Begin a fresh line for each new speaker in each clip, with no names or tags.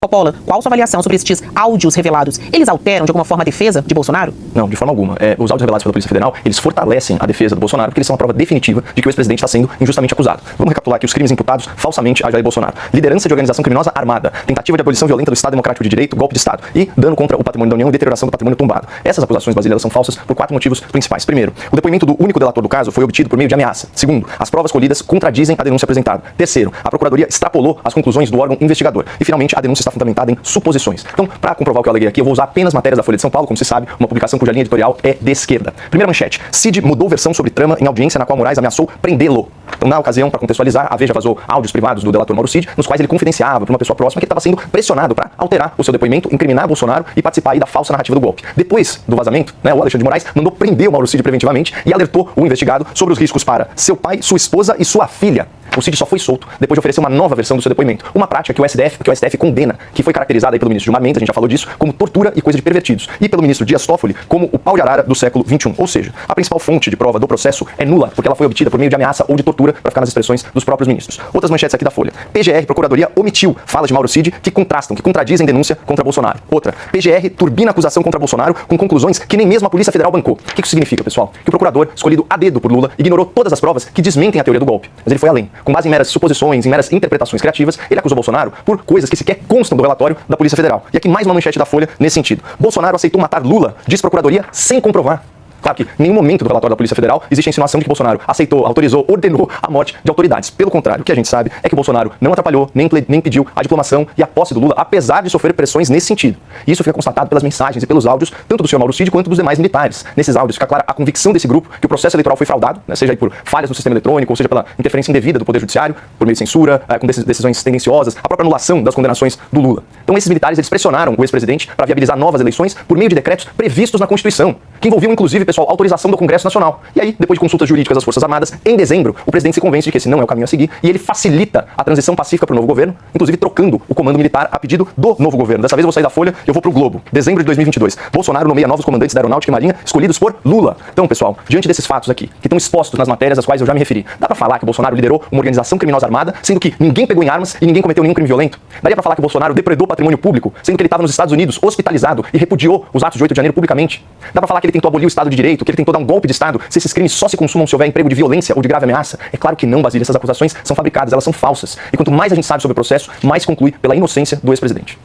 Coppola, qual sua avaliação sobre estes áudios revelados? Eles alteram de alguma forma a defesa de Bolsonaro?
Não, de forma alguma. Os áudios revelados pela Polícia Federal, eles fortalecem a defesa do Bolsonaro porque eles são a prova definitiva de que o ex-presidente está sendo injustamente acusado. Vamos recapitular aqui os crimes imputados falsamente a Jair Bolsonaro: liderança de organização criminosa armada, tentativa de abolição violenta do Estado Democrático de Direito, golpe de Estado e dano contra o patrimônio da União e deterioração do patrimônio tombado. Essas acusações brasileiras são falsas por 4 motivos principais. Primeiro, o depoimento do único delator do caso foi obtido por meio de ameaça. Segundo, as provas colhidas contradizem a denúncia apresentada. Terceiro, a Procuradoria extrapolou as conclusões do órgão investigador. E, finalmente, a denúncia está fundamentada em suposições. Então, para comprovar o que eu aleguei aqui, eu vou usar apenas matérias da Folha de São Paulo, como se sabe, uma publicação cuja linha editorial é de esquerda. Primeira manchete: Cid mudou versão sobre trama em audiência na qual Moraes ameaçou prendê-lo. Então, na ocasião, para contextualizar, a Veja vazou áudios privados do delator Mauro Cid, nos quais ele confidenciava para uma pessoa próxima que ele estava sendo pressionado para alterar o seu depoimento, incriminar Bolsonaro e participar aí da falsa narrativa do golpe. Depois do vazamento, o Alexandre de Moraes mandou prender o Mauro Cid preventivamente e alertou o investigado sobre os riscos para seu pai, sua esposa e sua filha. O Cid só foi solto depois de oferecer uma nova versão do seu depoimento. Uma prática que o STF condena, que foi caracterizada aí pelo ministro Gilmar Mendes, a gente já falou disso, como tortura e coisa de pervertidos. E pelo ministro Dias Toffoli, como o pau de arara do século XXI. Ou seja, a principal fonte de prova do processo é nula, porque ela foi obtida por meio de ameaça ou de tortura, para ficar nas expressões dos próprios ministros. Outras manchetes aqui da Folha: PGR, Procuradoria, omitiu falas de Mauro Cid que contradizem denúncia contra Bolsonaro. Outra: PGR turbina acusação contra Bolsonaro com conclusões que nem mesmo a Polícia Federal bancou. O que isso significa, pessoal? Que o procurador, escolhido a dedo por Lula, ignorou todas as provas que desmentem a teoria do golpe. Mas ele foi além. Com base em meras suposições, em meras interpretações criativas, ele acusou Bolsonaro por coisas que sequer constam do relatório da Polícia Federal. E aqui mais uma manchete da Folha nesse sentido: Bolsonaro aceitou matar Lula, diz Procuradoria, sem comprovar. Claro que em nenhum momento do relatório da Polícia Federal existe a insinuação de que Bolsonaro aceitou, autorizou, ordenou a morte de autoridades. Pelo contrário, o que a gente sabe é que Bolsonaro não atrapalhou, nem pediu a diplomação e a posse do Lula, apesar de sofrer pressões nesse sentido. E isso fica constatado pelas mensagens e pelos áudios, tanto do senhor Mauro Cid quanto dos demais militares. Nesses áudios fica clara a convicção desse grupo que o processo eleitoral foi fraudado, seja aí por falhas no sistema eletrônico, ou seja pela interferência indevida do Poder Judiciário, por meio de censura, com decisões tendenciosas, a própria anulação das condenações do Lula. Então esses militares, eles pressionaram o ex-presidente para viabilizar novas eleições por meio de decretos previstos na Constituição, que envolviam inclusive, pessoal, autorização do Congresso Nacional. E aí, depois de consultas jurídicas das Forças Armadas, em dezembro, o presidente se convence de que esse não é o caminho a seguir e ele facilita a transição pacífica para o novo governo, inclusive trocando o comando militar a pedido do novo governo. Dessa vez eu vou sair da Folha e eu vou pro Globo. Dezembro de 2022. Bolsonaro nomeia novos comandantes da Aeronáutica e Marinha escolhidos por Lula. Então, pessoal, diante desses fatos aqui, que estão expostos nas matérias às quais eu já me referi, dá pra falar que Bolsonaro liderou uma organização criminosa armada, sendo que ninguém pegou em armas e ninguém cometeu nenhum crime violento? Daria pra falar que Bolsonaro depredou patrimônio público, sendo que ele estava nos Estados Unidos, hospitalizado, e repudiou os atos de 8 de janeiro publicamente? Dá pra falar que ele tentou abolir o Estado de Direito, que ele tentou dar um golpe de Estado, se esses crimes só se consumam se houver emprego de violência ou de grave ameaça? É claro que não, Basílio. Essas acusações são fabricadas, elas são falsas. E quanto mais a gente sabe sobre o processo, mais conclui pela inocência do ex-presidente.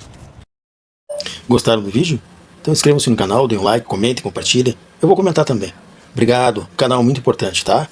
Gostaram do vídeo? Então inscrevam-se no canal, deem um like, comentem, compartilhem. Eu vou comentar também. Obrigado, o canal é muito importante, tá?